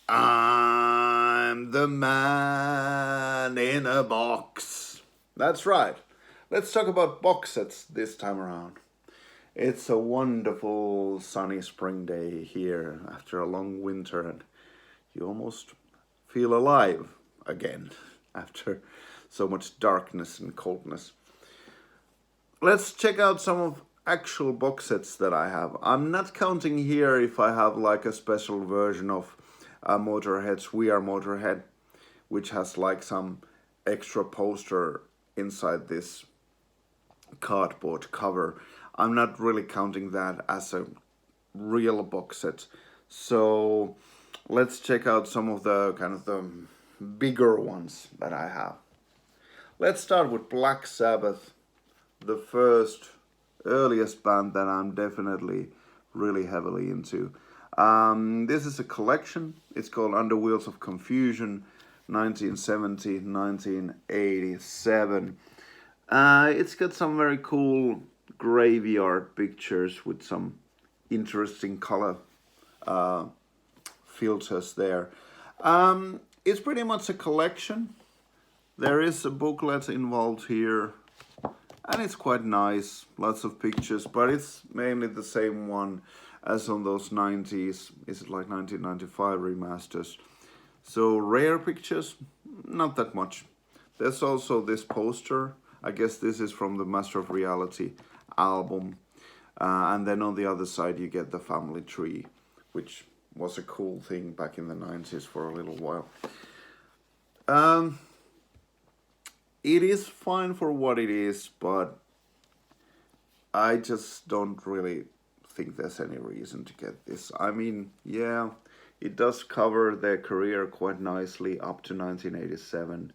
I'm the man in a box. That's right. Let's talk about box sets this time around. It's a wonderful sunny spring day here after a long winter, and you almost feel alive again after so much darkness and coldness. Let's check out some of actual box sets that I have. I'm not counting here if I have like a special version of Motorhead's We Are Motorhead, which has like some extra poster inside this cardboard cover. I'm not really counting that as a real box set. So let's check out some of the kind of the bigger ones that I have. Let's start with Black Sabbath, the first earliest band that I'm definitely really heavily into. This is a collection. It's called Under Wheels of Confusion, 1970, 1987. It's got some very cool graveyard pictures with some interesting color uh, filters there. It's pretty much a collection. There is a booklet involved here, and it's quite nice. Lots of pictures, but it's mainly the same one as on those 90s. Is it like 1995 remasters? So rare pictures, not that much. There's also this poster. I guess this is from the Master of Reality album. And then on the other side, you get the family tree, which was a cool thing back in the 90s for a little while. Um, it is fine for what it is, but I just don't really think there's any reason to get this. I mean, yeah, it does cover their career quite nicely up to 1987,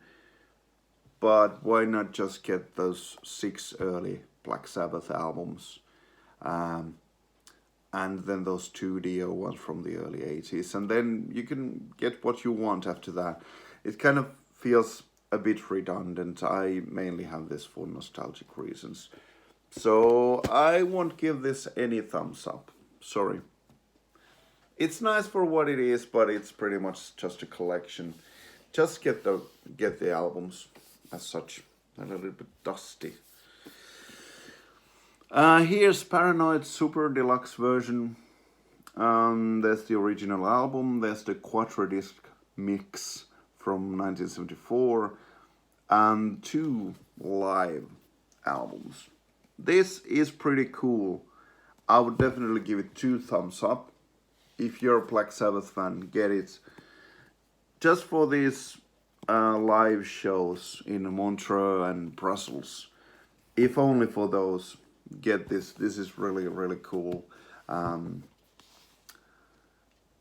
but why not just get those 6 early Black Sabbath albums? Um, and then those 2 DO ones from the early 80s, and then you can get what you want after that. It kind of feels a bit redundant. I mainly have this for nostalgic reasons. So I won't give this any thumbs up. Sorry. It's nice for what it is, but it's pretty much just a collection. Just get the albums as such. A little bit dusty. Here's Paranoid Super Deluxe version. There's the original album. There's the Quattro-disc mix from 1974, and 2 live albums. This is pretty cool. I would definitely give it 2 thumbs up. If you're a Black Sabbath fan, get it. Just for these live shows in Montreux and Brussels. If only for those, get this. This is really, really cool.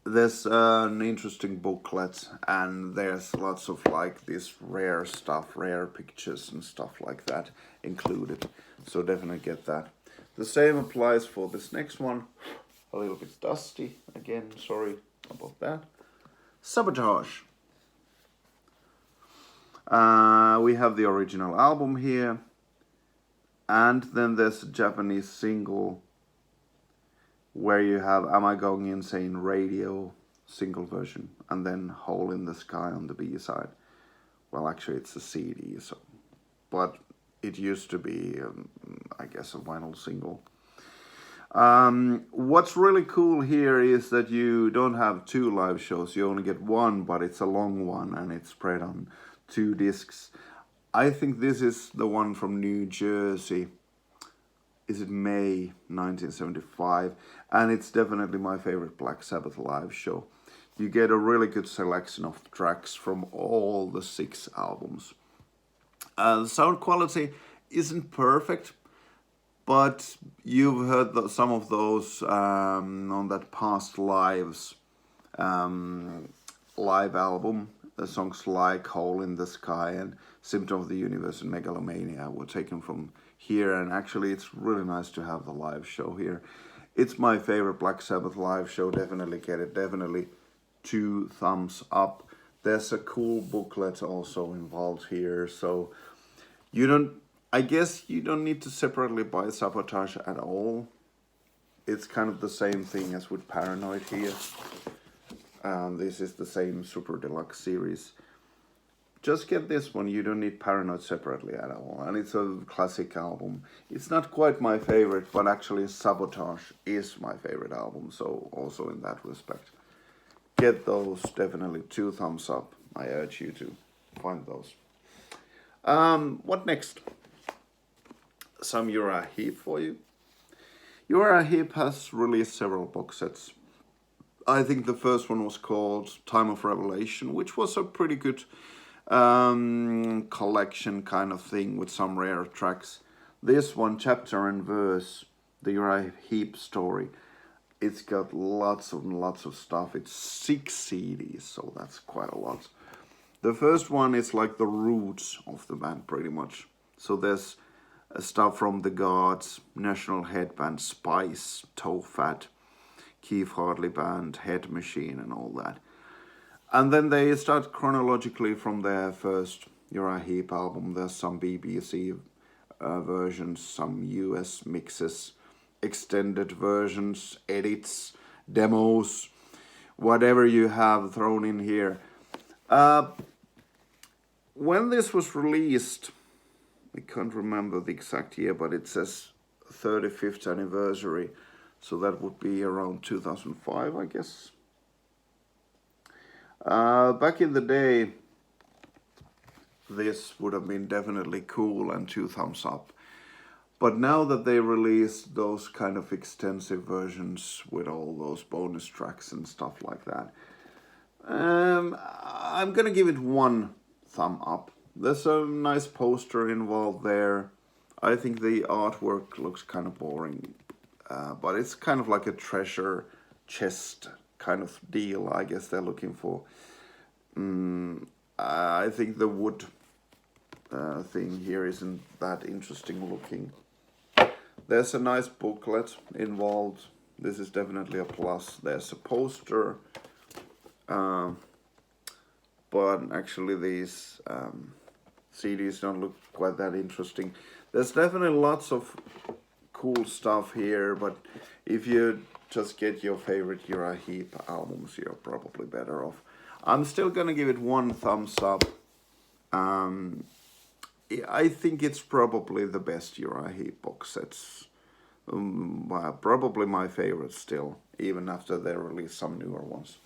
There's an interesting booklet, and there's lots of like this rare stuff, rare pictures and stuff like that included. So definitely get that. The same applies for this next one. A little bit dusty again. Sorry about that. Sabotage. We have the original album here, and then there's a Japanese single where you have Am I Going Insane Radio single version, and then Hole in the Sky on the B side. Well, actually, it's a CD, so, but it used to be, I guess, a vinyl single. What's really cool here is that you don't have 2 live shows, you only get 1, but it's a long one and it's spread on 2 discs. I think this is the one from New Jersey. Is it May 1975? And it's definitely my favorite Black Sabbath live show. You get a really good selection of tracks from all the 6 albums. The sound quality isn't perfect, but you've heard some of those on that Past Lives live album. The songs like Hole in the Sky and Symptom of the Universe and Megalomania were taken from here, and actually it's really nice to have the live show here. It's my favorite Black Sabbath live show. Definitely get it. Definitely 2 thumbs up. There's a cool booklet also involved here, so I guess you don't need to separately buy Sabotage at all. It's kind of the same thing as with Paranoid here. This is the same Super Deluxe series. Just get this one, you don't need Paranoid separately at all. And it's a classic album. It's not quite my favorite, but actually Sabotage is my favorite album, so also in that respect. Get those, definitely 2 thumbs up. I urge you to find those. What next? Some Uriah Heep for you. Uriah Heep has released several box sets. I think the first one was called Time of Revelation, which was a pretty good collection kind of thing with some rare tracks. This one, Chapter and Verse, the Uriah Heep story, it's got lots and lots of stuff. It's 6 CDs, so that's quite a lot. The first one is like the roots of the band, pretty much. So there's stuff from The Gods, National Headband, Spice, Toe Fat, Keith Hartley Band, Head Machine, and all that. And then they start chronologically from their first Uriah Heep album. There's some BBC versions, some US mixes, extended versions, edits, demos, whatever you have thrown in here. When this was released, I can't remember the exact year, but it says 35th anniversary. So that would be around 2005, I guess. Back in the day, this would have been definitely cool and 2 thumbs up. But now that they released those kind of extensive versions with all those bonus tracks and stuff like that, I'm gonna give it 1 thumb up. There's a nice poster involved there. I think the artwork looks kind of boring, but it's kind of like a treasure chest kind of deal, I guess they're looking for. I think the wood thing here isn't that interesting looking. There's a nice booklet involved. This is definitely a plus. There's a poster, but actually these CDs don't look quite that interesting. There's definitely lots of cool stuff here, but if you just get your favorite Uriah Heep albums, you're probably better off. I'm still gonna give it 1 thumbs up. I think it's probably the best Uriah Heep box sets. Probably my favorite still, even after they release some newer ones.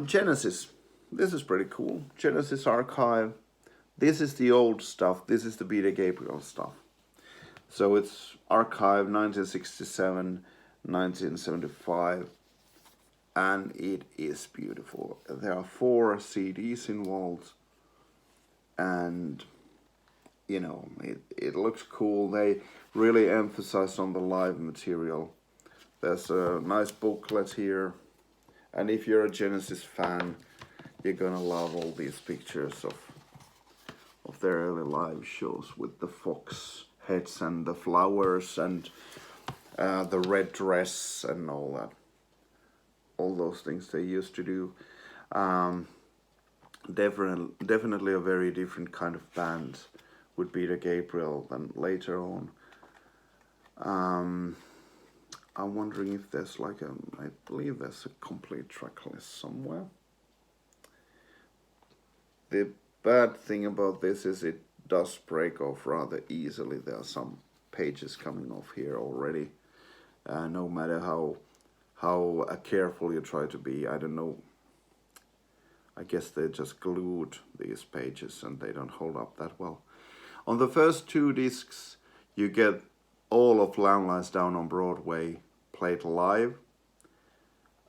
Genesis. This is pretty cool. Genesis Archive. This is the old stuff. This is the Peter Gabriel stuff. So it's Archive 1967, 1975. And it is beautiful. There are 4 CDs involved. And, you know, it looks cool. They really emphasize on the live material. There's a nice booklet here. And if you're a Genesis fan, you're gonna love all these pictures of their early live shows with the fox heads and the flowers and the red dress and all that. All those things they used to do. Definitely a very different kind of band with Peter Gabriel than later on. I'm wondering if there's like I believe there's a complete track list somewhere. The bad thing about this is it does break off rather easily. There are some pages coming off here already. No matter how careful you try to be, I don't know. I guess they just glued these pages and they don't hold up that well. On the first 2 discs, you get all of Lamb Lies Down on Broadway played live.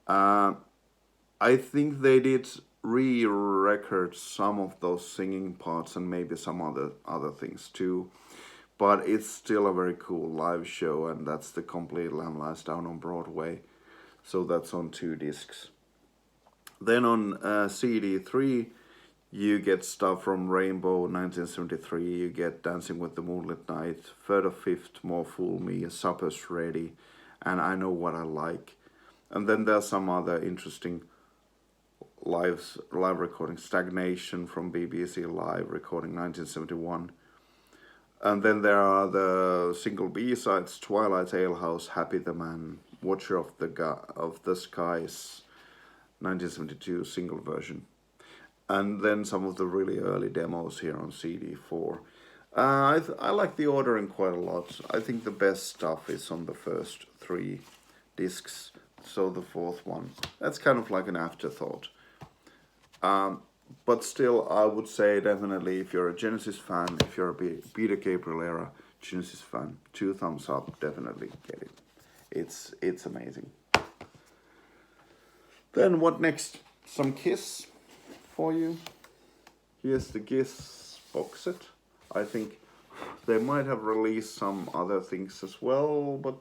I think they did re-record some of those singing parts and maybe some other things too. But it's still a very cool live show, and that's the complete Lamb Lies Down on Broadway. So that's on 2 discs. Then on CD 3, you get stuff from Rainbow 1973, you get Dancing with the Moonlit Knight, 3rd of 5th, More Fool Me, Supper's Ready, and I Know What I Like. And then there's some other interesting live recording, Stagnation from BBC Live, recording 1971. And then there are the single B-sides, Twilight Alehouse, Happy the Man, Watcher of the Skies, 1972 single version. And then some of the really early demos here on CD4. I like the ordering quite a lot. I think the best stuff is on the first 3 discs, so the 4th one, that's kind of like an afterthought. But still, I would say definitely if you're a Genesis fan, if you're a Peter Gabriel era Genesis fan, 2 thumbs up, definitely get it. It's amazing. Then what next? Some Kiss for you. Here's the Kiss box set. I think they might have released some other things as well, but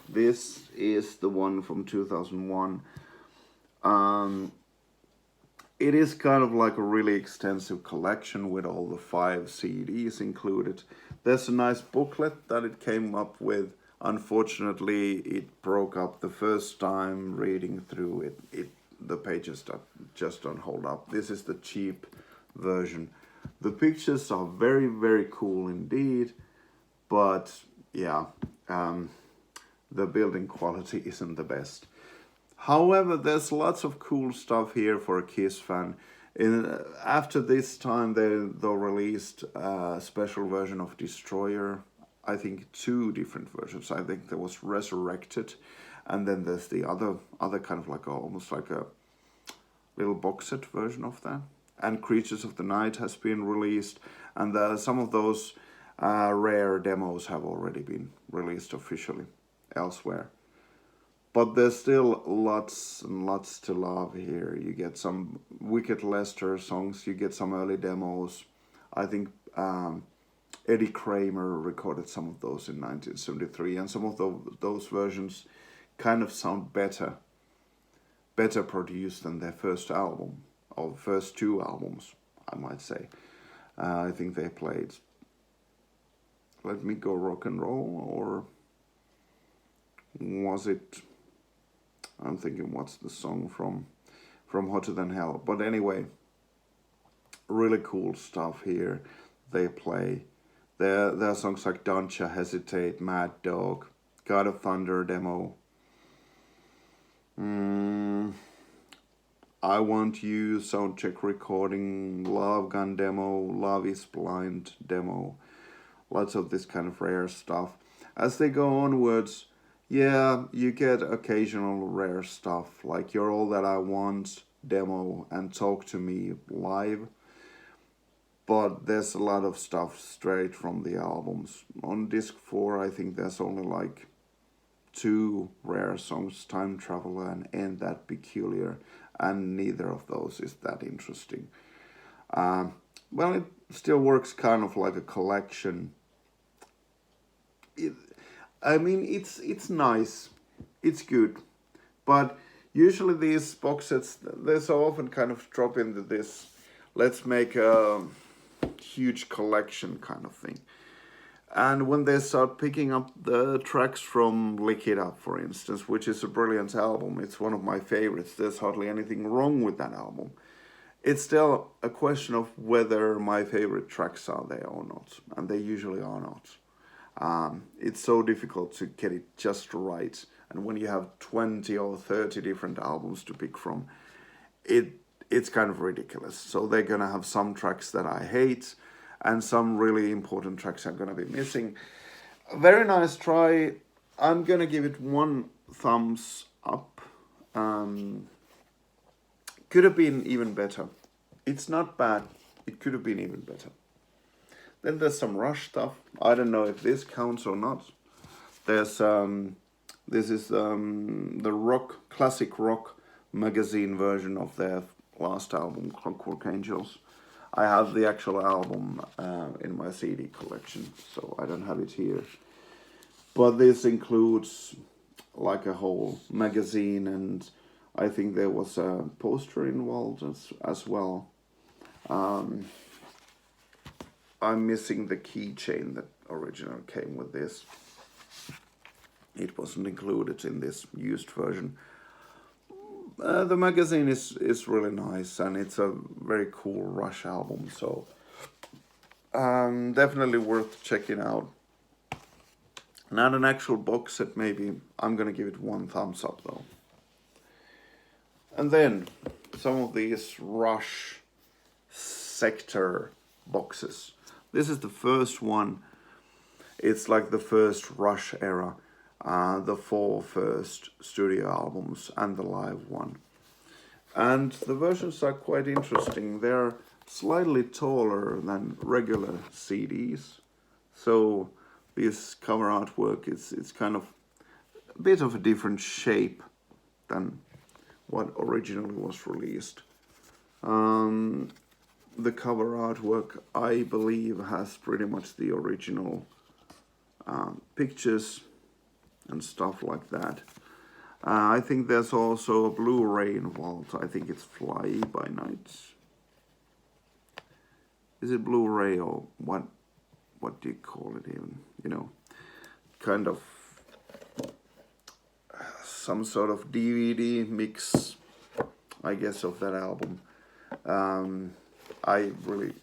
this is the one from 2001. It is kind of like a really extensive collection with all the 5 CDs included. There's a nice booklet that it came up with. Unfortunately, it broke up the first time reading through it. The pages just don't hold up. This is the cheap version. The pictures are very, very cool indeed, but yeah, the building quality isn't the best. However, there's lots of cool stuff here for a Kiss fan. After this time, they released a special version of Destroyer. I think 2 different versions. I think there was Resurrected, and then there's the other kind of like almost like a little box set version of that. And Creatures of the Night has been released, and some of those rare demos have already been released officially elsewhere. But there's still lots and lots to love here. You get some Wicked Lester songs, you get some early demos. I think Eddie Kramer recorded some of those in 1973, and some of those versions kind of sound better produced than their first album, or first 2 albums, I might say. I think they played Let Me Go Rock and Roll, or was it, I'm thinking what's the song from Hotter Than Hell. But anyway, really cool stuff here they play. There are songs like Don't Ya Hesitate, Mad Dog, God of Thunder demo, I Want You soundcheck recording, Love Gun demo, Love Is Blind demo. Lots of this kind of rare stuff. As they go onwards, yeah, you get occasional rare stuff like You're All That I Want demo and Talk to Me live. But there's a lot of stuff straight from the albums. On disc 4, I think there's only like 2 rare songs, Time Traveler and Ain't That Peculiar, and neither of those is that interesting. Well, it still works kind of like a collection. It's nice, it's good, but usually these box sets, they so often kind of drop into this, let's make a huge collection kind of thing. And when they start picking up the tracks from Lick It Up, for instance, which is a brilliant album, it's one of my favorites, there's hardly anything wrong with that album. It's still a question of whether my favorite tracks are there or not, and they usually are not. It's so difficult to get it just right, and when you have 20 or 30 different albums to pick from, it's kind of ridiculous. So they're gonna have some tracks that I hate, and some really important tracks I'm gonna be missing. A very nice try. I'm gonna give it 1 thumbs up. Could have been even better. It's not bad. It could have been even better. Then there's some Rush stuff. I don't know if this counts or not. There's this is the classic rock magazine version of their last album, Clockwork Angels. I have the actual album in my CD collection, so I don't have it here. But this includes like a whole magazine, and I think there was a poster involved as well. I'm missing the keychain that originally came with this. It wasn't included in this used version. The magazine is really nice, and it's a very cool Rush album, so definitely worth checking out. Not an actual box set, maybe. I'm gonna give it 1 thumbs up though. And then some of these Rush sector boxes. This is the first one. It's like the first Rush era, the 4 first studio albums and the live one. And the versions are quite interesting. They're slightly taller than regular CDs. So this cover artwork it's kind of a bit of a different shape than what originally was released. The cover artwork, I believe, has pretty much the original pictures and stuff like that. I think there's also a Blu-ray involved. I think it's Fly By Night. Is it Blu-ray or what? What do you call it even? You know, kind of some sort of DVD mix, I guess, of that album. I really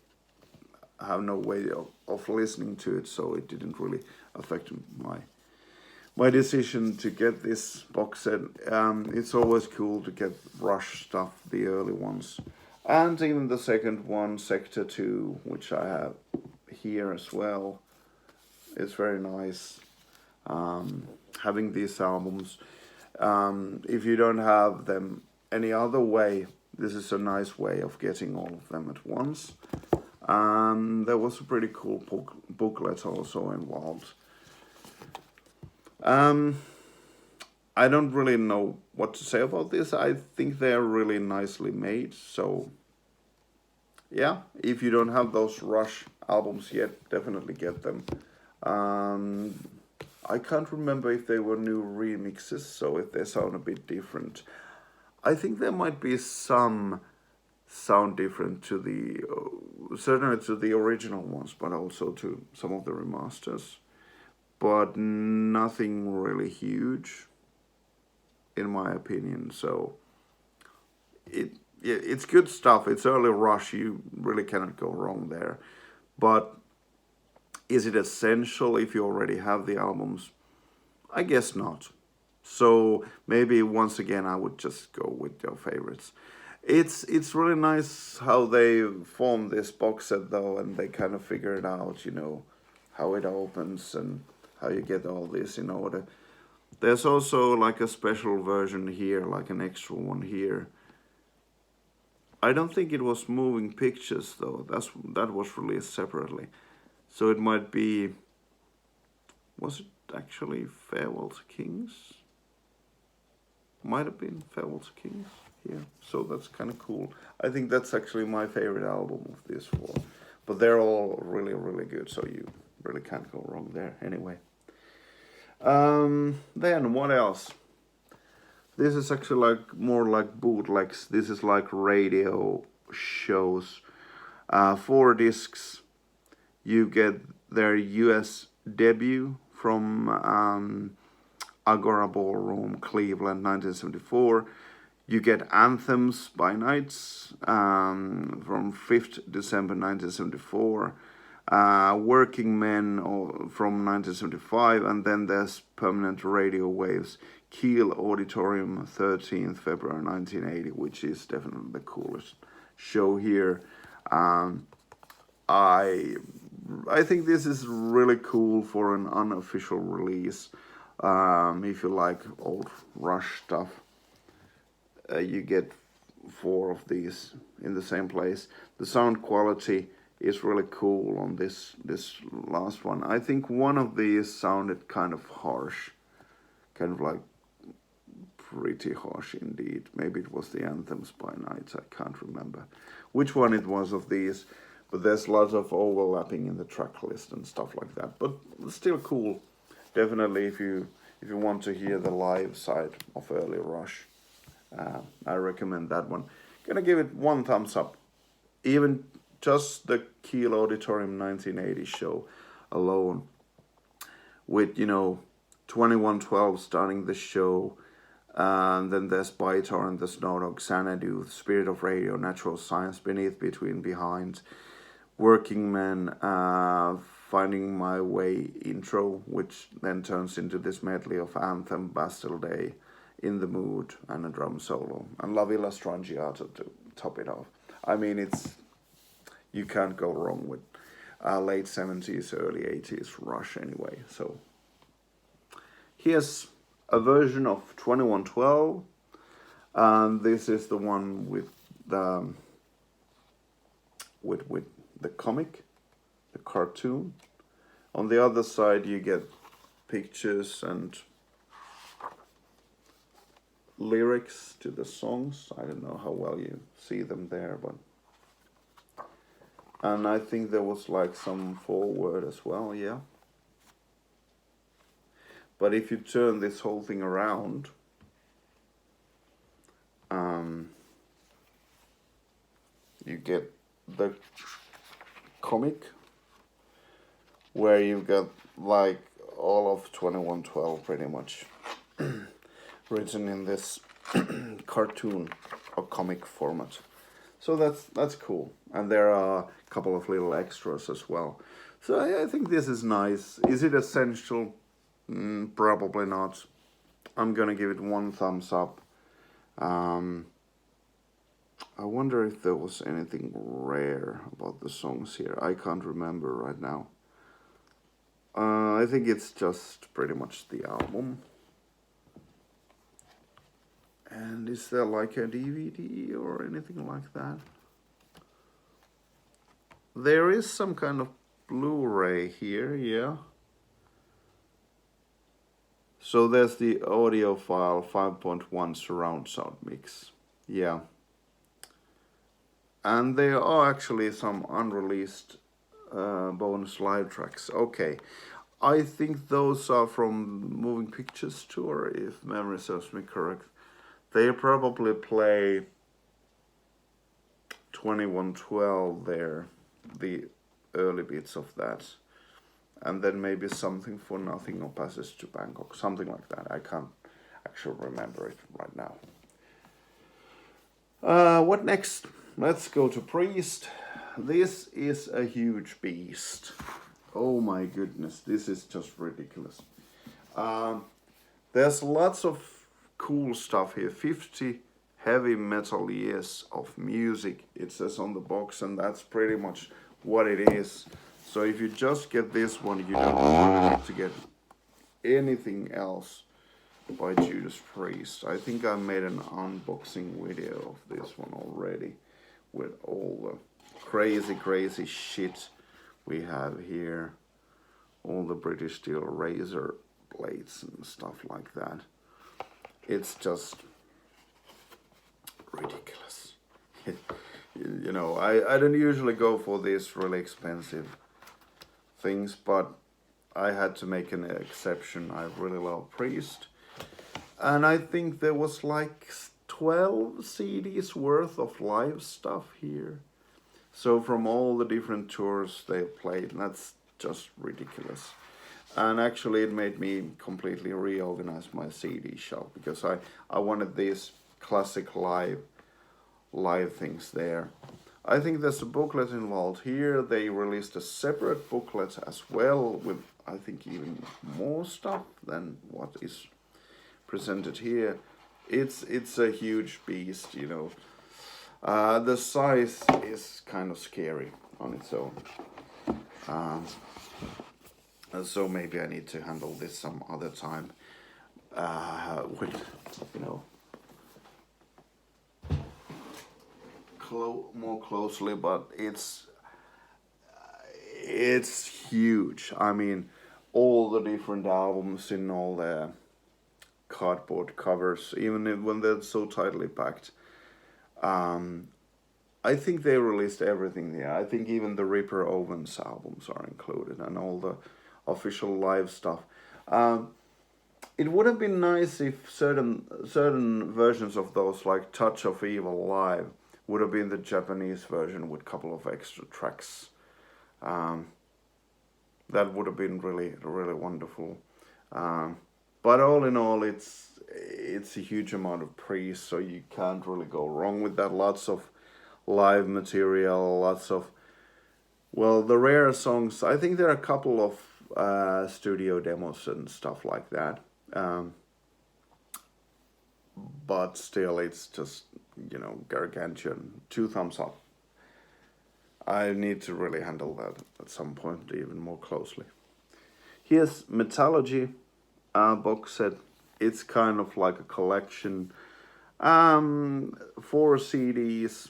have no way of listening to it, so it didn't really affect my decision to get this box set. It's always cool to get Rush stuff, the early ones, and even the second one, Sector 2, which I have here as well. It's very nice having these albums. If you don't have them any other way, this is a nice way of getting all of them at once. There was a pretty cool booklet also involved. I don't really know what to say about this. I think they're really nicely made. So, yeah, if you don't have those Rush albums yet, definitely get them. I can't remember if they were new remixes, so if they sound a bit different. I think there might be some sound different to the, certainly to the original ones, but also to some of the remasters. But nothing really huge, in my opinion. So it's good stuff. It's early Rush. You really cannot go wrong there. But is it essential if you already have the albums? I guess not. So maybe once again I would just go with your favorites. It's really nice how they formed this box set though, and they kind of figured out, you know, how it opens and how you get all this in order. There's also like a special version here, like an extra one here. I don't think it was Moving Pictures though. That was released separately. So it might be, was it actually Farewell to Kings? Might have been Farewell to Kings here. So that's kind of cool. I think that's actually my favorite album of this 4. But they're all really, really good, so you really can't go wrong there anyway. Then what else? This is actually like more like bootlegs. This is like radio shows. 4 discs. You get their US debut from Agora Ballroom, Cleveland, 1974. You get Anthems by Nights from 5th December 1974. Working Men from 1975, and then there's Permanent Radio Waves, Kiel Auditorium, 13th February 1980, which is definitely the coolest show here. I think this is really cool for an unofficial release. If you like old Rush stuff, you get 4 of these in the same place. The sound quality is really cool on this last one. I think one of these sounded kind of harsh, kind of like pretty harsh indeed. Maybe it was the Anthems by Nights. I can't remember which one it was of these. But there's lots of overlapping in the track list and stuff like that. But still cool. Definitely if you want to hear the live side of early Rush, I recommend that one. Gonna give it 1 thumbs up. Even just the Kiel Auditorium 1980 show alone, with 2112 starting the show, and then there's Baitar and the Snow Dog, Xanadu, Spirit of Radio, Natural Science, Beneath, Between, Behind, Working Men, Finding My Way intro, which then turns into this medley of Anthem, Bastille Day, In the Mood and a drum solo, and La Villa Strangiato to top it off. I mean, you can't go wrong with late 70s, early 80s Rush anyway. So here's a version of 2112, and this is the one with the comic, the cartoon. On the other side, you get pictures and lyrics to the songs. I don't know how well you see them there, but and I think there was like some foreword as well, yeah. But if you turn this whole thing around, you get the comic where you've got like all of 2112 pretty much written in this cartoon or comic format. So that's cool. And there are a couple of little extras as well. So I think this is nice. Is it essential? Probably not. I'm gonna give it 1 thumbs up. I wonder if there was anything rare about the songs here. I can't remember right now. I think it's just pretty much the album. And is there like a DVD or anything like that? There is some kind of Blu-ray here, yeah. So there's the audiophile 5.1 surround sound mix, yeah. And there are actually some unreleased bonus live tracks. Okay, I think those are from Moving Pictures Tour, if memory serves me correct. They probably play 2112 there, the early bits of that. And then maybe Something for Nothing or Passage to Bangkok, something like that. I can't actually remember it right now. What next? Let's go to Priest. This is a huge beast. Oh my goodness, this is just ridiculous. There's lots of cool stuff here. 50 heavy metal years of music, it says on the box, and that's pretty much what it is. So if you just get this one, you don't really need to get anything else by Judas Priest. I think I made an unboxing video of this one already with all the crazy shit we have here. All the British Steel razor blades and stuff like that. It's just ridiculous. You know, I don't usually go for these really expensive things, but I had to make an exception. I really love Priest. And I think there was like 12 CDs worth of live stuff here. So from all the different tours they played, and that's just ridiculous. And actually it made me completely reorganize my CD shelf, because I wanted these classic live things there. I think there's a booklet involved here. They released a separate booklet as well with, I think, even more stuff than what is presented here. It's a huge beast, you know. The size is kind of scary on its own. So maybe I need to handle this some other time with, you know, more closely, but it's huge. I mean, all the different albums in all their cardboard covers, even when they're so tightly packed. I think they released everything there. I think even the Ripper Owens albums are included and all the official live stuff. It would have been nice if certain versions of those, like Touch of Evil Live, would have been the Japanese version with a couple of extra tracks. That would have been really wonderful. But all in all, it's a huge amount of Priest, so you can't really go wrong with that. Lots of live material, lots of, well, the rare songs. I think there are a couple of studio demos and stuff like that. but still it's just, gargantuan. 2 thumbs up. I need to really handle that at some point even more closely. Here's Metallurgy box set. It's kind of like a collection. 4 CDs.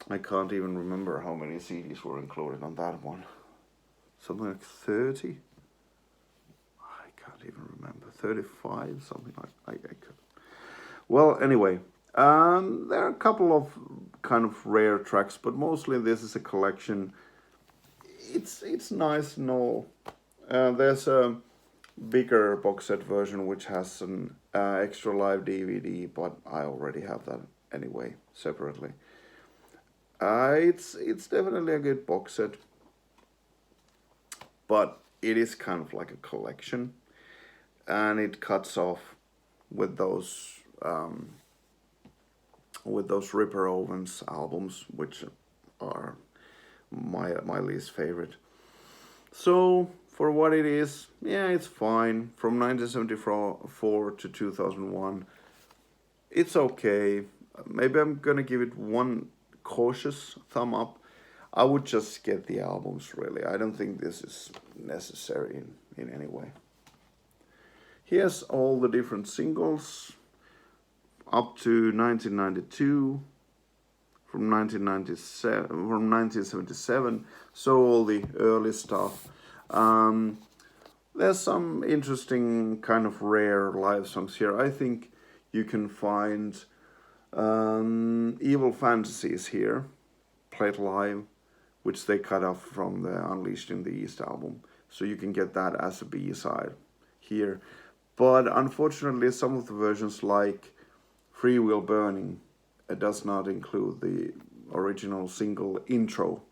I can't even remember how many CDs were included on that one. Something like 30? I can't even remember. 35? Something like I could. Well, anyway, there are a couple of kind of rare tracks, but mostly this is a collection. It's nice and all. There's a bigger box set version which has an extra live DVD, but I already have that anyway separately. It's definitely a good box set, but it is kind of like a collection, and it cuts off with those Ripper Owens albums, which are my least favorite. So for what it is, yeah, it's fine. From 1974 to 2001, it's okay. Maybe I'm gonna give it one cautious thumb up. I would just get the albums, really. I don't think this is necessary in any way. Here's all the different singles up to 1992, from 1977, so all the early stuff. There's some interesting kind of rare live songs here. I think you can find Evil Fantasies here, played live, which they cut off from the Unleashed in the East album. So you can get that as a B-side here. But unfortunately, some of the versions, like Free Will Burning, it does not include the original single intro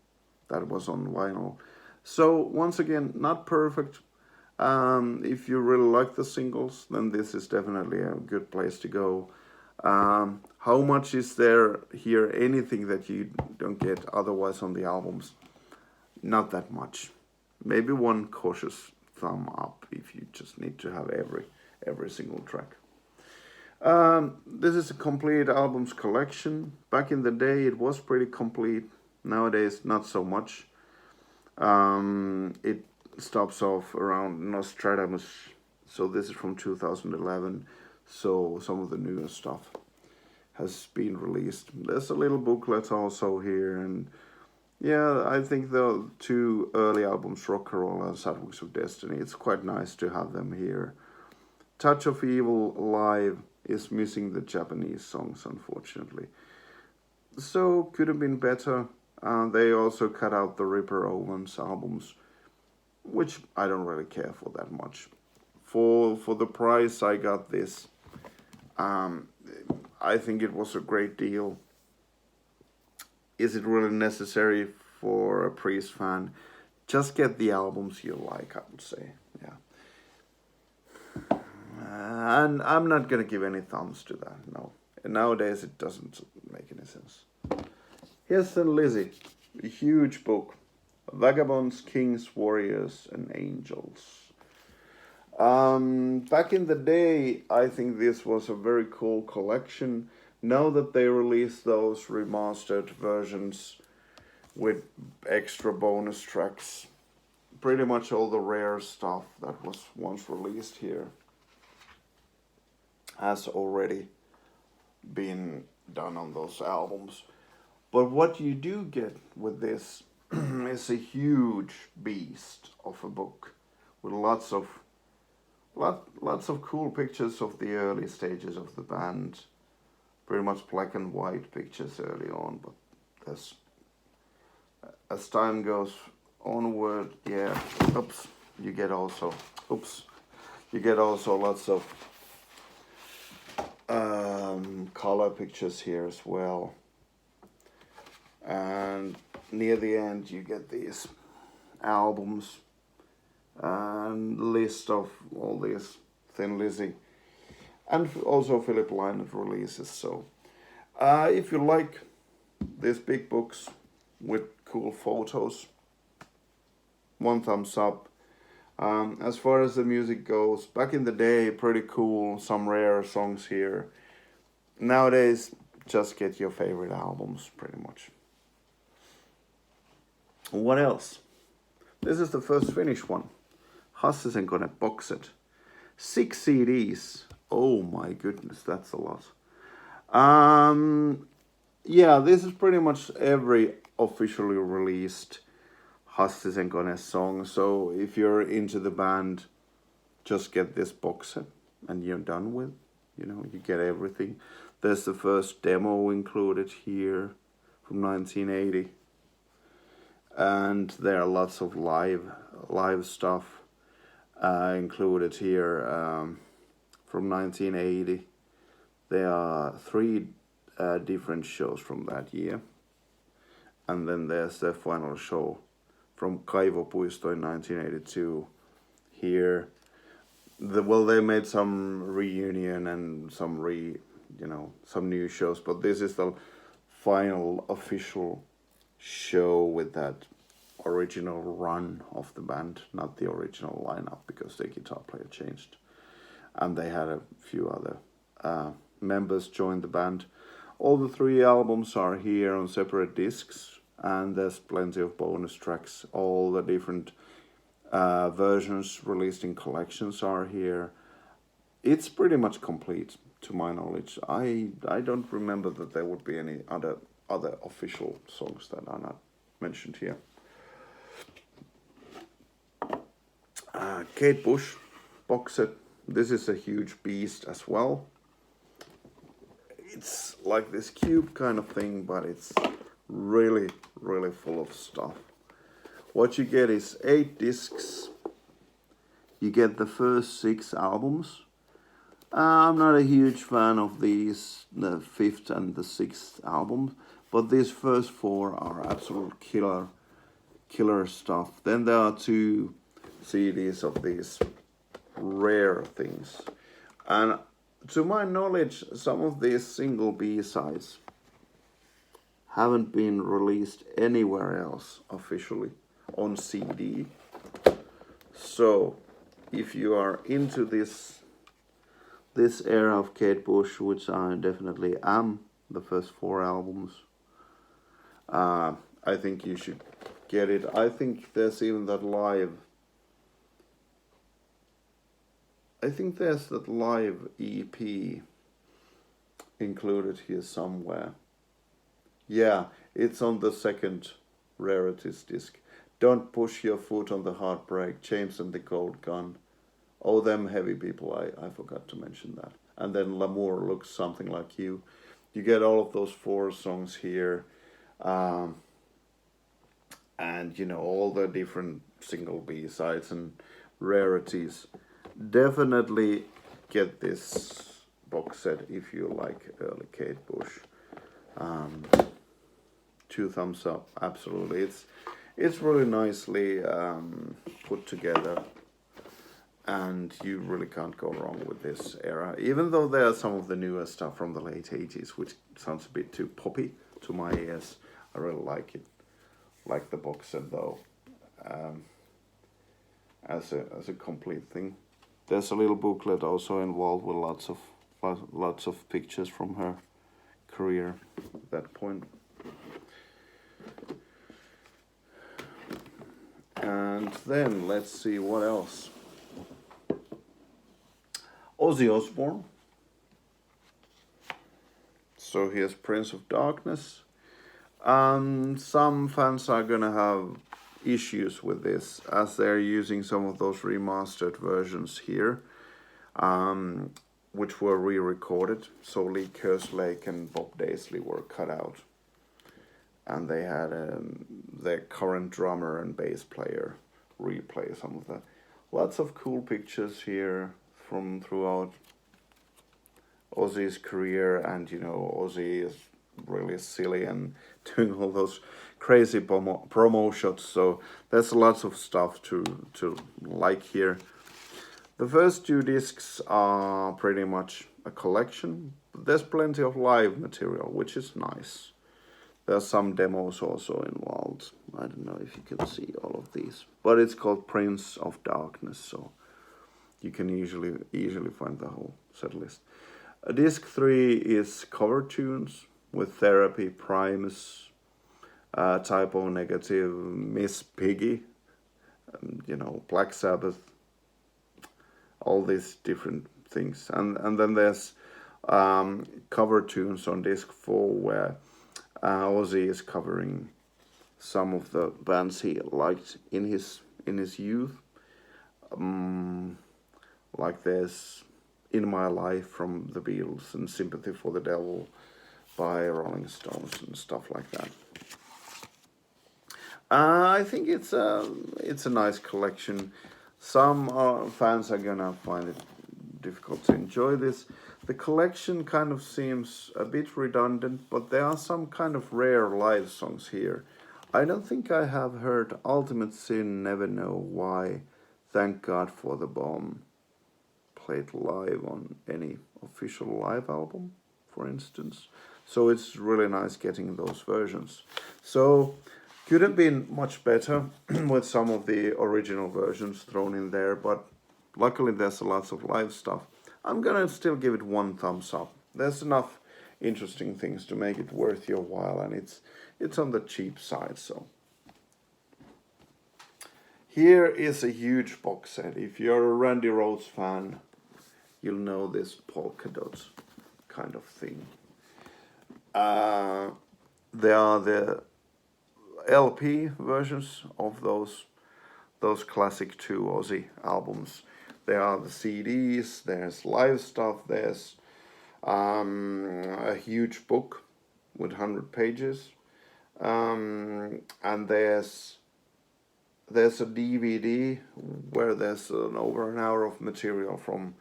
that was on vinyl. So once again, not perfect. If you really like the singles, then this is definitely a good place to go. How much is there here? Anything that you don't get otherwise on the albums? Not that much. Maybe one cautious thumb up if you just need to have every single track. This is a complete albums collection. Back in the day, it was pretty complete. Nowadays, not so much. It stops off around Nostradamus. So this is from 2011. So some of the newer stuff has been released. There's a little booklet also here, and yeah, I think the 2 early albums, Rock'n'Roll and Sad Wings of Destiny, it's quite nice to have them here. Touch of Evil live is missing the Japanese songs, unfortunately. So could have been better. They also cut out the Ripper Owens albums, which I don't really care for that much. For the price I got this, I think it was a great deal. Is it really necessary for a Priest fan? Just get the albums you like, I would say. Yeah. And I'm not gonna give any thumbs to that. No. Nowadays it doesn't make any sense. Here's Thin Lizzy, a huge book. Vagabonds, Kings, Warriors, and Angels. Back in the day, I think this was a very cool collection. Now that they released those remastered versions with extra bonus tracks, pretty much all the rare stuff that was once released here has already been done on those albums. But what you do get with this is a huge beast of a book with lots of cool pictures of the early stages of the band. Pretty much black and white pictures early on, but as time goes onward, yeah, you get also lots of color pictures here as well. And near the end, you get these albums and list of all these Thin Lizzy, and also Philip Lynott releases. So if you like these big books with cool photos, one thumbs up. As far as the music goes, back in the day, pretty cool, some rare songs here. Nowadays, just get your favorite albums, pretty much. What else? This is the first Finnish one. Hassisen Kone box set. 6 CDs. Oh my goodness, that's a lot. Yeah, this is pretty much every officially released Hassisen Kone song. So if you're into the band, just get this box set and you're done with. You know, you get everything. There's the first demo included here from 1980. And there are lots of live stuff included here from 1980. There are 3 different shows from that year. And then there's the final show from Kaivopuisto in 1982 here. They made some reunion and some some new shows, but this is the final official show with that original run of the band, not the original lineup, because the guitar player changed. And they had a few other members join the band. All the 3 albums are here on separate discs, and there's plenty of bonus tracks. All the different versions released in collections are here. It's pretty much complete, to my knowledge. I don't remember that there would be any other official songs that are not mentioned here. Kate Bush box set. This is a huge beast as well. It's like this cube kind of thing, but it's really, really full of stuff. What you get is 8 discs. You get the first 6 albums. I'm not a huge fan of these, the 5th and the 6th albums, but these first 4 are absolute killer stuff. Then there are 2 CDs of these rare things. And to my knowledge, some of these single B-sides haven't been released anywhere else officially on CD. So if you are into this era of Kate Bush, which I definitely am, the first 4 albums, I think you should get it. I think there's even that live. I think there's that live EP included here somewhere. Yeah, it's on the 2nd rarities disc. Don't push your foot on the hard brake, James and the Gold Gun. Oh, them heavy people, I forgot to mention that. And then L'amour looks something like you. You get all of those 4 songs here. And, all the different single B-sides and rarities. Definitely get this box set if you like early Kate Bush. 2 thumbs up, absolutely. It's really nicely put together. And you really can't go wrong with this era. Even though there are some of the newer stuff from the late 80s, which sounds a bit too poppy to my ears. I really like it. Like the box set though. As a complete thing. There's a little booklet also involved with lots of pictures from her career at that point. And then let's see what else. Ozzy Osbourne. So here's Prince of Darkness. Some fans are gonna have issues with this as they're using some of those remastered versions here, which were re-recorded. So Lee Kerslake and Bob Daisley were cut out. And they had their current drummer and bass player replay some of that. Lots of cool pictures here from throughout Ozzy's career, and Ozzy is really silly and doing all those crazy promo shots, so there's lots of stuff to like here. The first 2 discs are pretty much a collection, but there's plenty of live material, which is nice. There's some demos also involved. I don't know if you can see all of these, but it's called Prince of Darkness, so you can easily find the whole set list. Disc 3 is cover tunes with Therapy, Primus, Type O Negative, Miss Piggy, Black Sabbath, all these different things. And then there's cover tunes on disc 4 where Ozzy is covering some of the bands he liked in his youth. Like there's In My Life from the Beatles and Sympathy for the Devil by Rolling Stones and stuff like that. I think it's a nice collection. Some fans are gonna find it difficult to enjoy this. The collection kind of seems a bit redundant, but there are some kind of rare live songs here. I don't think I have heard Ultimate Sin, Never Know Why, Thank God for the Bomb played live on any official live album, for instance. So it's really nice getting those versions. So could have been much better with some of the original versions thrown in there, but luckily there's lots of live stuff. I'm gonna still give it 1 thumbs up. There's enough interesting things to make it worth your while, and it's on the cheap side. So here is a huge box set. If you're a Randy Rhoads fan, you'll know this polka dots kind of thing. There are the LP versions of those classic 2 Ozzy albums. There are the CDs, there's live stuff, there's a huge book with 100 pages, and there's a DVD where there's over an hour of material from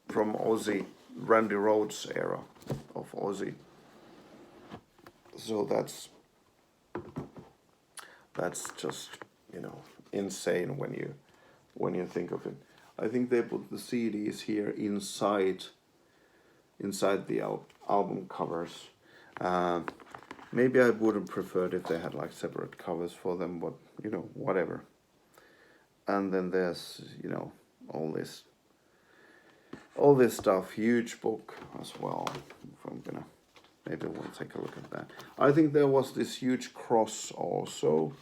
Ozzy, Randy Rhoads era of Ozzy. So that's just insane when you think of it. I think they put the CDs here inside the album covers. Maybe I would have preferred if they had like separate covers for them, but whatever. And then there's all this stuff, huge book as well. Maybe we'll take a look at that. I think there was this huge cross also.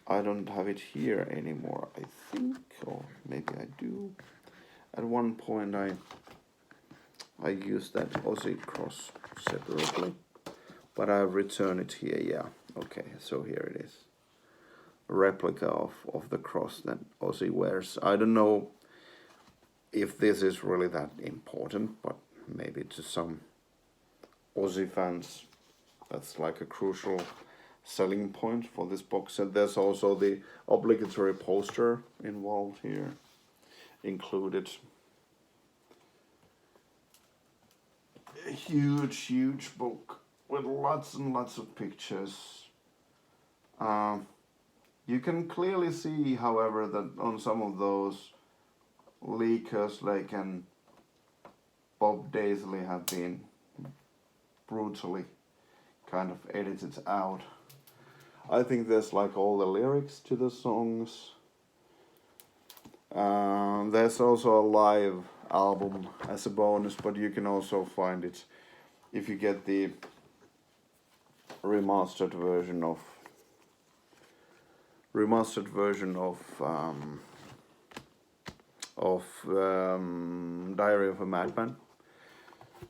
I don't have it here anymore, I think, or maybe I do. At one point I used that Ozzy cross separately, but I return it here. Yeah, okay, so here it is. A replica of the cross that Ozzy wears. I don't know if this is really that important, but maybe to some Ozzy fans that's like a crucial selling point for this box set. There's also the obligatory poster involved here, included. A huge book with lots and lots of pictures. You can clearly see, however, that on some of those, Lee Kerslake and Bob Daisley have been brutally kind of edited out. I think there's like all the lyrics to the songs. There's also a live album as a bonus, but you can also find it if you get the remastered version of Diary of a Madman.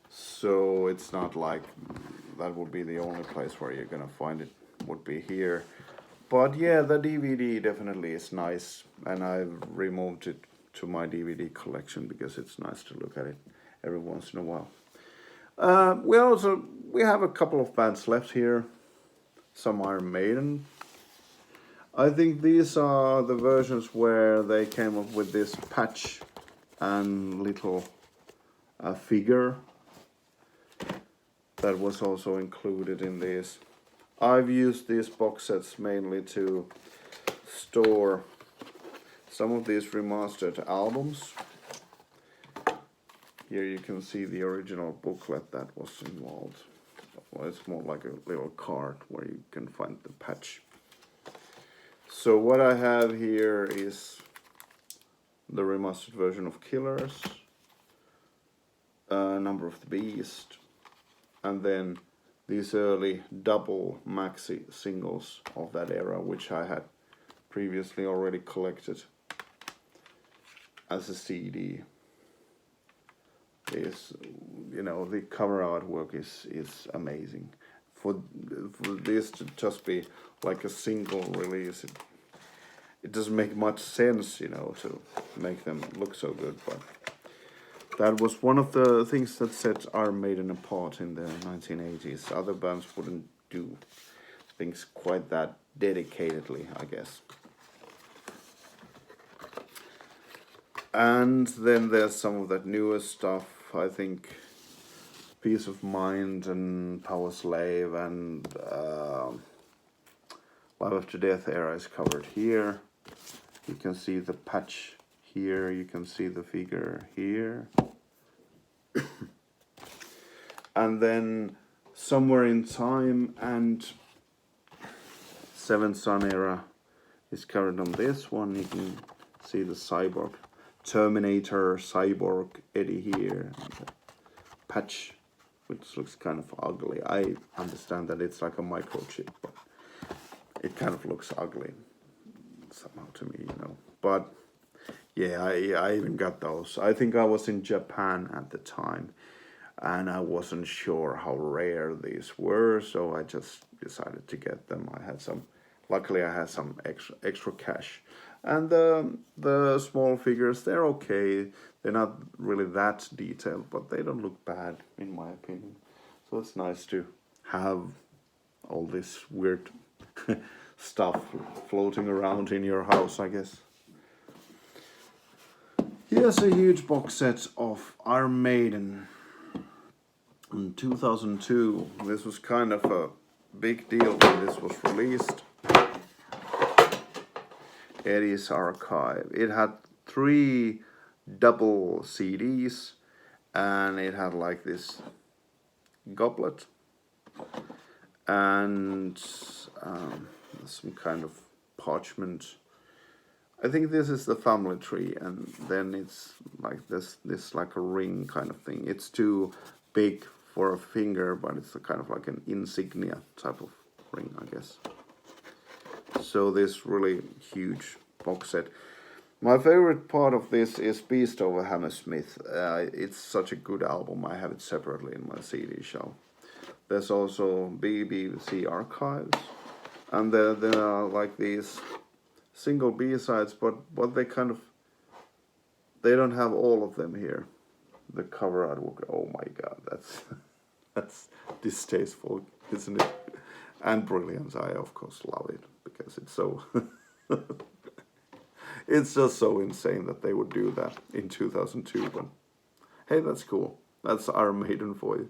So it's not like that would be the only place where you're gonna find it, would be here. But yeah, the DVD definitely is nice, and I've removed it to my DVD collection because it's nice to look at it every once in a while. We have a couple of bands left here. Some Iron Maiden. I think these are the versions where they came up with this patch and little figure that was also included in this. I've used these box sets mainly to store some of these remastered albums. Here you can see the original booklet that was involved. well, it's more like a little card where you can find the patch. So what I have here is the remastered version of Killers, Number of the Beast, and then these early double maxi singles of that era, which I had previously already collected as a CD. Is, you know, the cover artwork is amazing. For this to just be like a single release, it doesn't make much sense, you know, to make them look so good. But that was one of the things that set Iron Maiden apart in the 1980s. Other bands wouldn't do things quite that dedicatedly, I guess. And then there's some of that newer stuff. I think Peace of Mind and Power Slave and Live After Death era is covered here. You can see the patch here. You can see the figure here. And then Somewhere in Time and Seventh Son era is covered on this one. You can see the cyborg. Terminator, Cyborg, Eddie here. Patch, which looks kind of ugly. I understand that it's like a microchip, but it kind of looks ugly somehow to me, you know. But yeah, I even got those. I think I was in Japan at the time, and I wasn't sure how rare these were, so I just decided to get them. I had some, luckily I had some extra cash. And the small figures, they're okay. They're not really that detailed, but they don't look bad, in my opinion. So it's nice to have all this weird stuff floating around in your house, I guess. Here's a huge box set of Iron Maiden. In 2002, this was kind of a big deal when this was released. Eddie's Archive. It had 3 double CDs, and it had like this goblet and some kind of parchment. I think this is the family tree, and then it's like this like a ring kind of thing. It's too big for a finger, but it's a kind of like an insignia type of ring, I guess. So this really huge box set. My favorite part of this is Beast over Hammersmith. It's such a good album. I have it separately in my CD shelf. There's also BBC Archives, and there are like these single B-sides, but they don't have all of them here. The cover artwork, oh my god, that's distasteful, isn't it? And brilliant. I of course love it because it's so it's just so insane that they would do that in 2002. But hey, that's cool. That's Iron Maiden for you.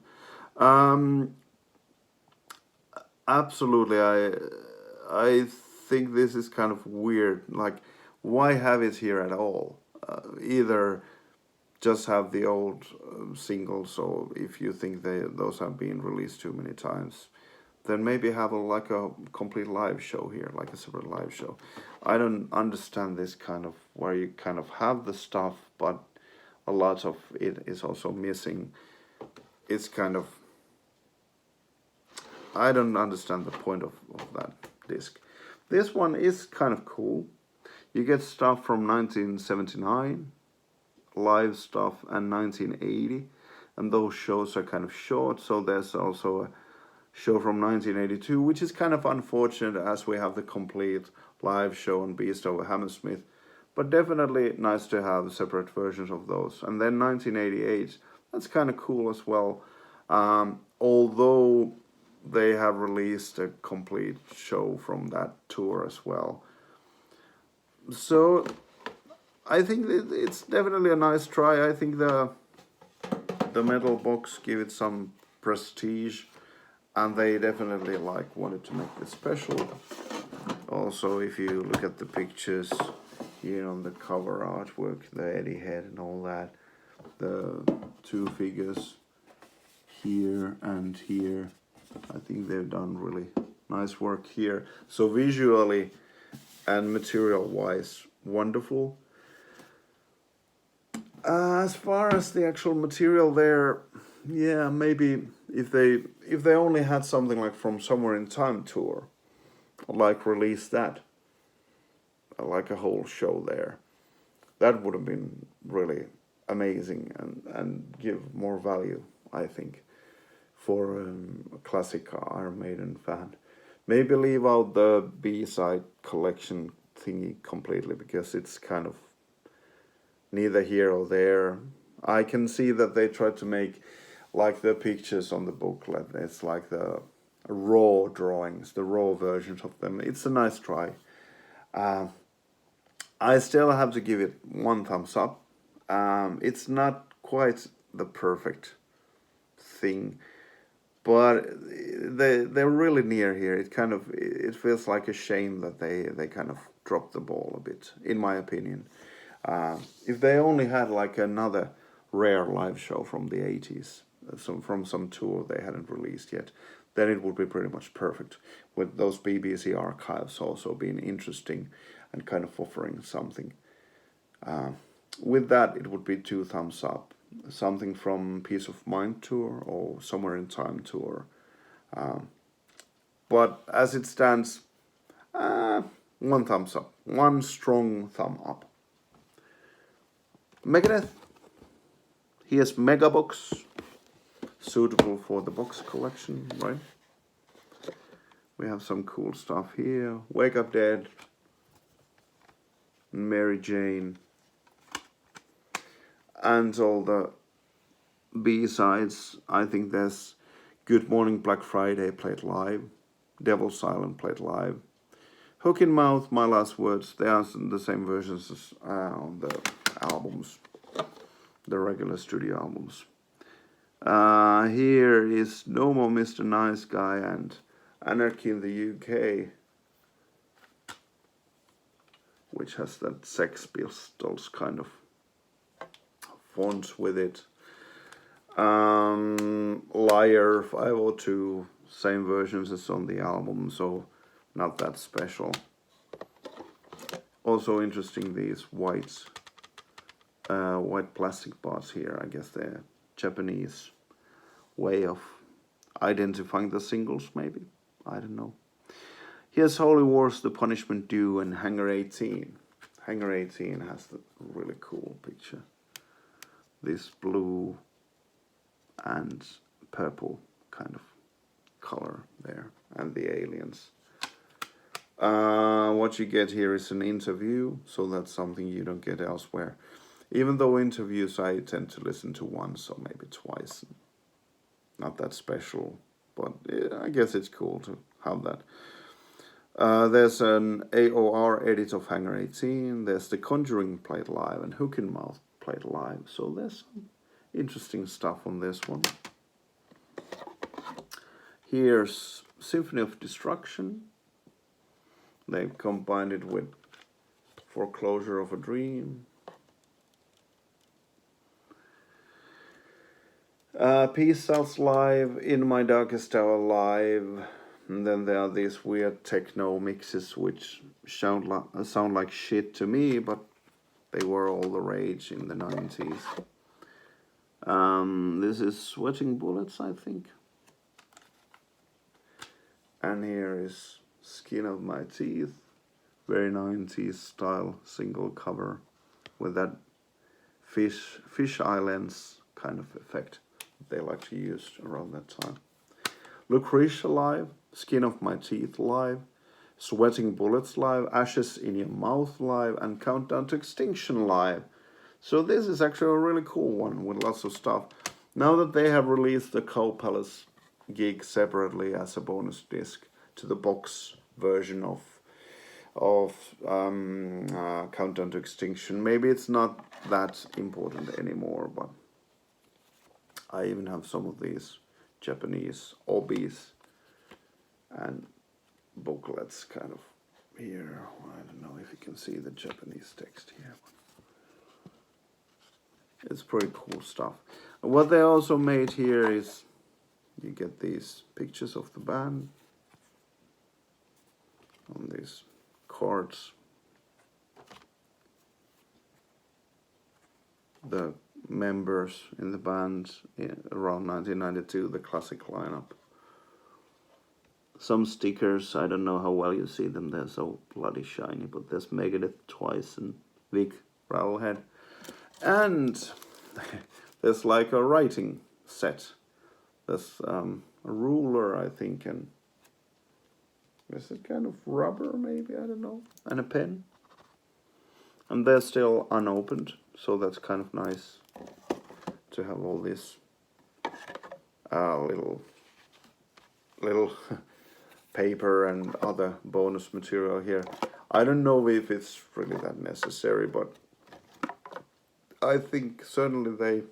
Absolutely, I think this is kind of weird. Like, why have it here at all? Either just have the old singles, or if you think those have been released too many times, then maybe have like a complete live show here, like a separate live show. I don't understand this kind of where you kind of have the stuff, but a lot of it is also missing. It's kind of, I don't understand the point of that disc. This one is kind of cool. You get stuff from 1979, live stuff, and 1980, and those shows are kind of short. So there's also a show from 1982, which is kind of unfortunate as we have the complete live show on Beast over Hammersmith, but definitely nice to have separate versions of those. And then 1988, that's kind of cool as well, although they have released a complete show from that tour as well. So I think it's definitely a nice try. I think the metal box give it some prestige, and they definitely wanted to make it special. Also, if you look at the pictures here on the cover artwork, the Eddie head and all that, the 2 figures here and here, think they've done really nice work here. So visually and material-wise, wonderful. As far as the actual material there, yeah, maybe if they only had something like from Somewhere in Time tour, like release that, like a whole show there, that would have been really amazing and give more value, I think, for a classic Iron Maiden fan. Maybe leave out the B-side collection thingy completely, because it's kind of neither here or there. I can see that they tried to make like the pictures on the booklet. It's like the raw drawings, the raw versions of them. It's a nice try. I still have to give it 1 thumbs up. It's not quite the perfect thing, but they're really near here. It feels like a shame that they kind of dropped the ball a bit, in my opinion. If they only had like another rare live show from the 80s, from some tour they hadn't released yet, then it would be pretty much perfect, with those BBC archives also being interesting and kind of offering something. With that, it would be 2 thumbs up. Something from Peace of Mind tour or Somewhere in Time tour. But as it stands, 1 thumbs up. 1 strong thumb up. Megadeth. Here's Megabox. Suitable for the box collection, right? We have some cool stuff here. Wake Up Dead. Mary Jane. And all the B-sides. I think there's Good Morning Black Friday played live. Devil's Island played live. Hook in Mouth, My Last Words. They are the same versions as on the albums. The regular studio albums. Here is No More Mr. Nice Guy and Anarchy in the UK, which has that Sex Pistols kind of font with it. Liar 502, same versions as on the album, so not that special. Also interesting, these white plastic parts here. I guess they're Japanese way of identifying the singles, maybe. I don't know. Here's Holy Wars, The Punishment Due, and Hangar 18. Hangar 18 has the really cool picture. This blue and purple kind of color there, and the aliens. What you get here is an interview, so that's something you don't get elsewhere. Even though interviews I tend to listen to once or maybe twice. Not that special, but yeah, I guess it's cool to have that. There's an AOR edit of Hangar 18. There's The Conjuring played live and Hook in Mouth played live. So there's some interesting stuff on this one. Here's Symphony of Destruction. They've combined it with Foreclosure of a Dream. Peace Cells live, In My Darkest Hour live, and then there are these weird techno mixes which sound like shit to me, but they were all the rage in the 90s. This is Sweating Bullets, I think. And here is Skin of My Teeth, very 90s style single cover with that fish eye lens kind of effect they like to use around that time. Lucretia live, Skin of My Teeth live, Sweating Bullets live, Ashes in Your Mouth live, and Countdown to Extinction live. So this is actually a really cool one with lots of stuff. Now that they have released the Cow Palace gig separately as a bonus disc to the box version of Countdown to Extinction, maybe it's not that important anymore, but I even have some of these Japanese obis and booklets kind of here. I don't know if you can see the Japanese text here. It's pretty cool stuff. What they also made here is you get these pictures of the band on these cards. The members in the band around 1992, the classic lineup. Some stickers, I don't know how well you see them, they're so bloody shiny, but there's Megadeth twice and Vic Rattlehead. And there's like a writing set. There's a ruler, I think, and is it kind of rubber maybe, I don't know, and a pen. And they're still unopened, so that's kind of nice to have all this little paper and other bonus material here. I don't know if it's really that necessary, but I think certainly they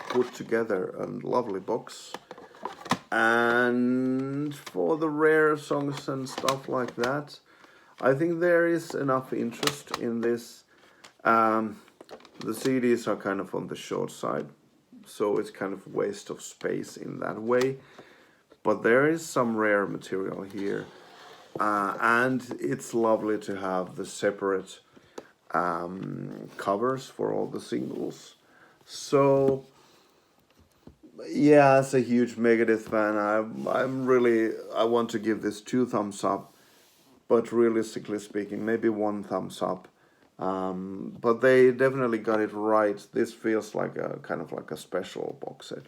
put together a lovely box. And for the rare songs and stuff like that, I think there is enough interest in this. The CDs are kind of on the short side, so it's kind of a waste of space in that way. But there is some rare material here, and it's lovely to have the separate covers for all the singles. So yeah, as a huge Megadeth fan, I want to give this 2 thumbs up, but realistically speaking, maybe 1 thumbs up. But they definitely got it right. This feels like a kind of like a special box set.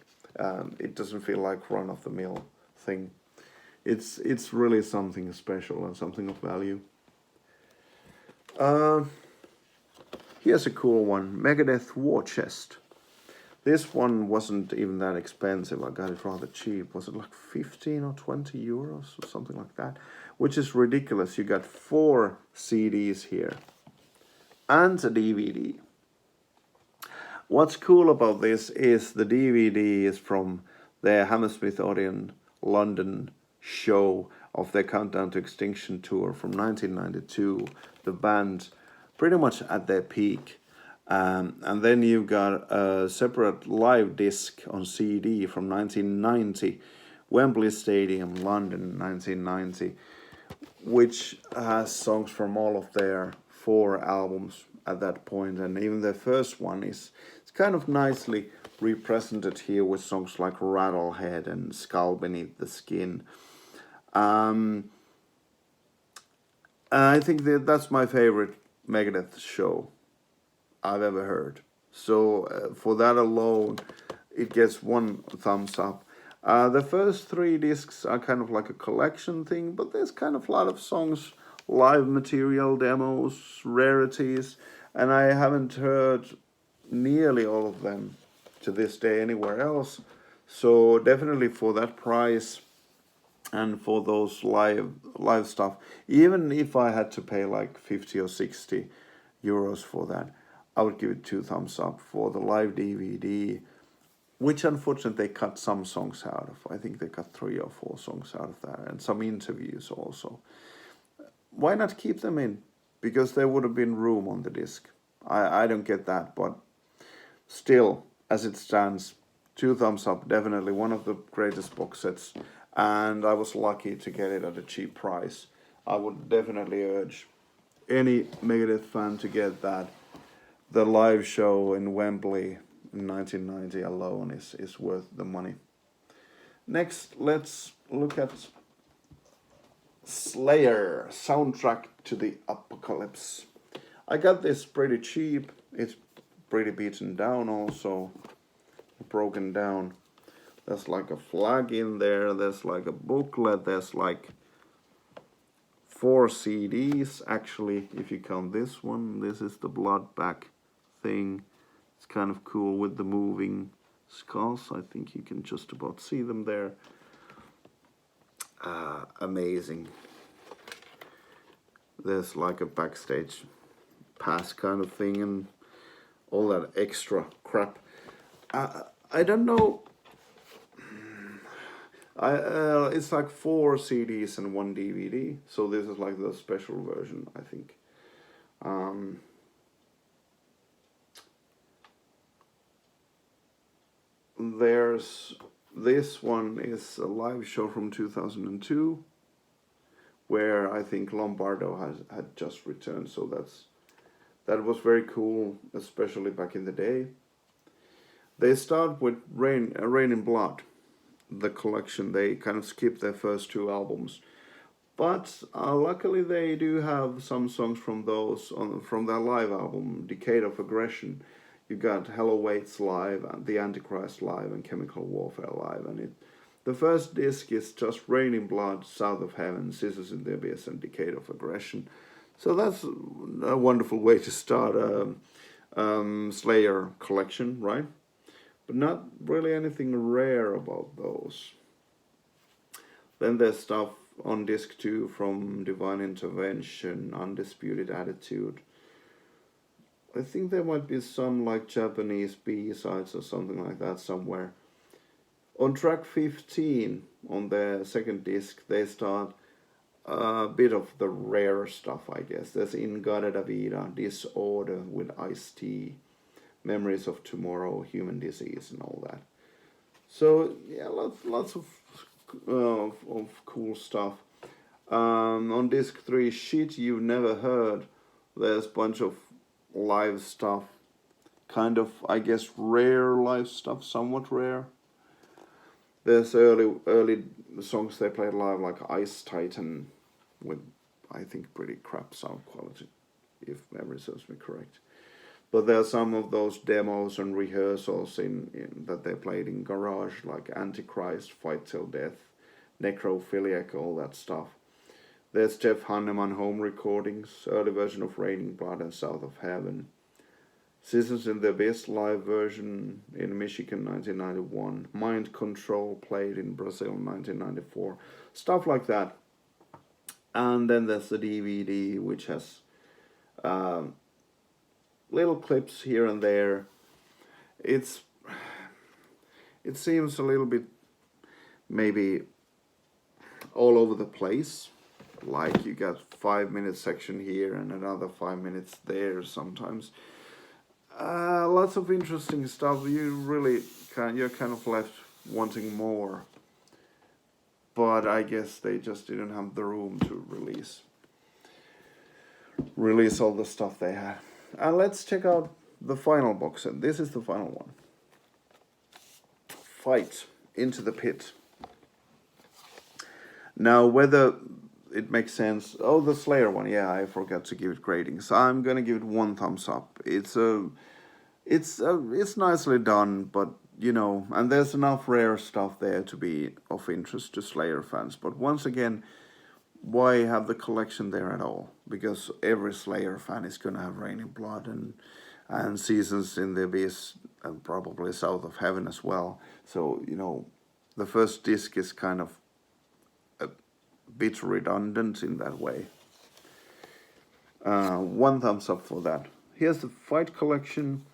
It doesn't feel like run of the mill thing. It's really something special and something of value. Here's a cool one, Megadeth War Chest. This one wasn't even that expensive. I got it rather cheap. Was it like 15 or 20 euros or something like that? Which is ridiculous. You got 4 CDs here and a DVD. What's cool about this is the DVD is from the Hammersmith Odeon London show of their Countdown to Extinction tour from 1992. The band pretty much at their peak. And then you've got a separate live disc on CD from 1990, Wembley Stadium, London, 1990, which has songs from all of their 4 albums at that point. And even their first one is it's kind of nicely represented here with songs like Rattlehead and Skull Beneath the Skin. I think that's my favorite Megadeth show I've ever heard. So for that alone, it gets 1 thumbs up. The first 3 discs are kind of like a collection thing, but there's kind of a lot of songs, live material, demos, rarities, and I haven't heard nearly all of them to this day anywhere else. So definitely for that price and for those live stuff, even if I had to pay like 50 or 60 euros for that, I would give it 2 thumbs up. For the live DVD, which unfortunately they cut some songs out of. I think they cut 3 or 4 songs out of that, and some interviews also. Why not keep them in? Because there would have been room on the disc. I don't get that, but still, as it stands, 2 thumbs up. Definitely one of the greatest box sets, and I was lucky to get it at a cheap price. I would definitely urge any Megadeth fan to get that. The live show in Wembley in 1990 alone is worth the money. Next, let's look at Slayer, Soundtrack to the Apocalypse. I got this pretty cheap. It's pretty beaten down also, broken down. There's like a flag in there, there's like a booklet, there's like 4 CDs actually, if you count this one. This is the Bloodback thing. It's kind of cool with the moving skulls. I think you can just about see them there. Amazing. There's like a backstage pass kind of thing and all that extra crap. I don't know. It's like 4 CDs and 1 DVD. So this is like the special version, I think. There's This one is a live show from 2002, where I think Lombardo had just returned. So that was very cool, especially back in the day. They start with Rain in Blood, the collection. They kind of skip their first two albums, but luckily they do have some songs from those from their live album, Decade of Aggression. You got Hello Waits live, and The Antichrist live, and Chemical Warfare live, and the first disc is just Rain in Blood, South of Heaven, Scissors in the Abyss, and Decade of Aggression. So that's a wonderful way to start a Slayer collection, right? But not really anything rare about those. Then there's stuff on disc 2 from Divine Intervention, Undisputed Attitude. I think there might be some like Japanese B-sides or something like that somewhere. On track 15 on the second disc, they start a bit of the rare stuff, I guess. There's In-Gaude da Vida, Disorder with Ice-T, Memories of Tomorrow, Human Disease, and all that. So yeah, lots of cool stuff. On disc 3, Shit You've Never Heard, there's a bunch of live stuff, kind of, I guess, rare live stuff, somewhat rare. There's early songs they played live, like Ice Titan, with, I think, pretty crap sound quality, if memory serves me correct. But there are some of those demos and rehearsals in that they played in garage, like Antichrist, Fight Till Death, Necrophiliac, all that stuff. There's Jeff Hanneman home recordings, early version of Raining Blood and South of Heaven. Scissors in the Abyss live version in Michigan 1991. Mind Control played in Brazil 1994. Stuff like that. And then there's the DVD, which has little clips here and there. It seems a little bit maybe all over the place. Like you got 5-minute section here and another 5 minutes there sometimes. Lots of interesting stuff. You're kind of left wanting more. But I guess they just didn't have the room to release all the stuff they had. And let's check out the final box set. This is the final one. Fight Into the Pit. Now, whether it makes sense. Oh, the Slayer one. Yeah, I forgot to give it gradings. I'm gonna give it 1 thumbs up. It's nicely done, but you know, and there's enough rare stuff there to be of interest to Slayer fans. But once again, why have the collection there at all? Because every Slayer fan is gonna have Rain in Blood and Seasons in the Abyss and probably South of Heaven as well. So you know, the first disc is kind of bit redundant in that way. 1 thumbs up for that. Here's the Fight collection.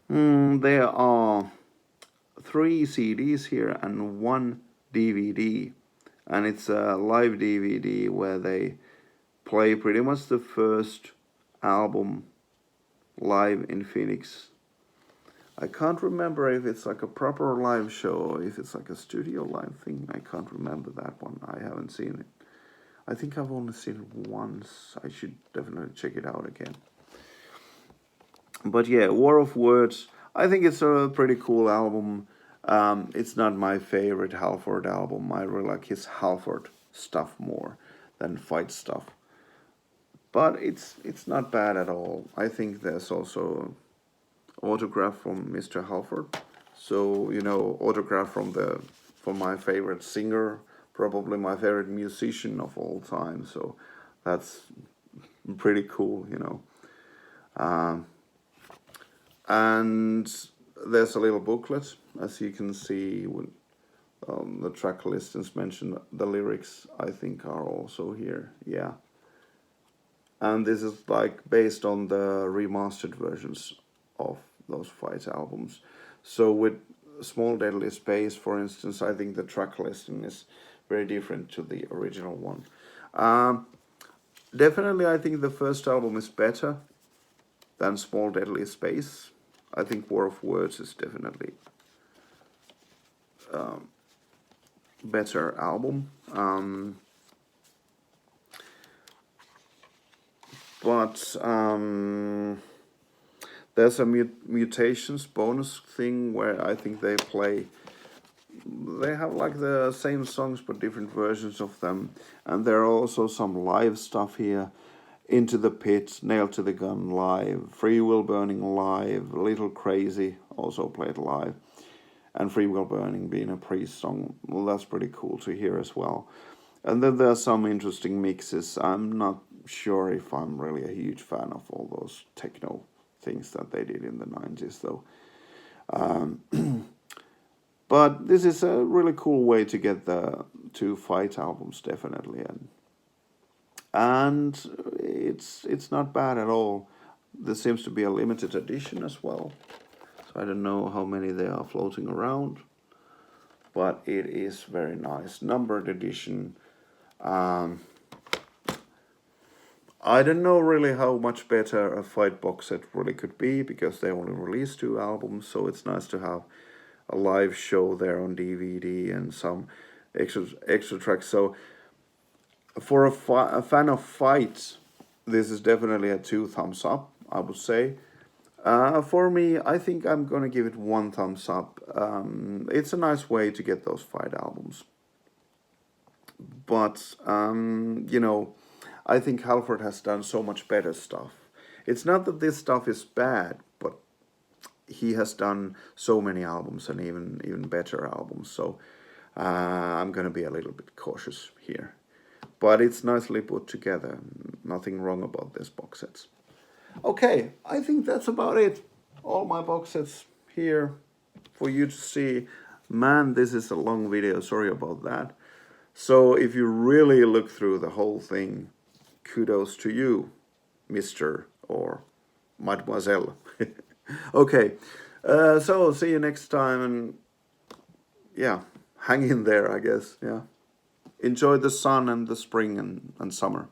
There are 3 CDs here and 1 DVD, and it's a live DVD where they play pretty much the first album live in Phoenix. I can't remember if it's like a proper live show or if it's like a studio live thing. I can't remember that one. I haven't seen it. I think I've only seen it once. I should definitely check it out again. But yeah, War of Words. I think it's a pretty cool album. It's not my favorite Halford album. I really like his Halford stuff more than Fight stuff. But it's not bad at all. I think there's also autograph from Mr. Halford. So, you know, autograph from my favorite singer, probably my favorite musician of all time. So that's pretty cool, you know. And there's a little booklet, as you can see, with the track listings mentioned. The lyrics, I think, are also here. Yeah. And this is like based on the remastered versions of those Fight albums. So with Small Deadly Space, for instance, I think the track listing is very different to the original one. Definitely, I think the first album is better than Small Deadly Space. I think War of Words is definitely better album. But there's a mutations bonus thing where I think they have like the same songs but different versions of them, and there are also some live stuff here. Into the Pit, Nailed to the Gun live, Free Will Burning live, Little Crazy also played live, and Free Will Burning being a Priest song. Well, that's pretty cool to hear as well. And then there are some interesting mixes. I'm not sure if I'm really a huge fan of all those techno things that they did in the 90s, though. But this is a really cool way to get the two Fight albums, definitely, and it's not bad at all. There seems to be a limited edition as well, so I don't know how many there are floating around, but it is very nice, numbered edition. I don't know really how much better a Fight box set really could be, because they only released 2 albums, so it's nice to have a live show there on DVD and some extra tracks. So for a fan of Fight, this is definitely a 2 thumbs up, I would say. For me, I think I'm gonna give it 1 thumbs up. It's a nice way to get those Fight albums. But, you know, I think Halford has done so much better stuff. It's not that this stuff is bad, but he has done so many albums and even better albums. So I'm going to be a little bit cautious here. But it's nicely put together. Nothing wrong about this box sets. Okay, I think that's about it. All my box sets here for you to see. Man, this is a long video. Sorry about that. So if you really look through the whole thing, kudos to you, Mr. or Mademoiselle. Okay, so see you next time, and yeah, hang in there, I guess. Yeah, enjoy the sun and the spring and summer.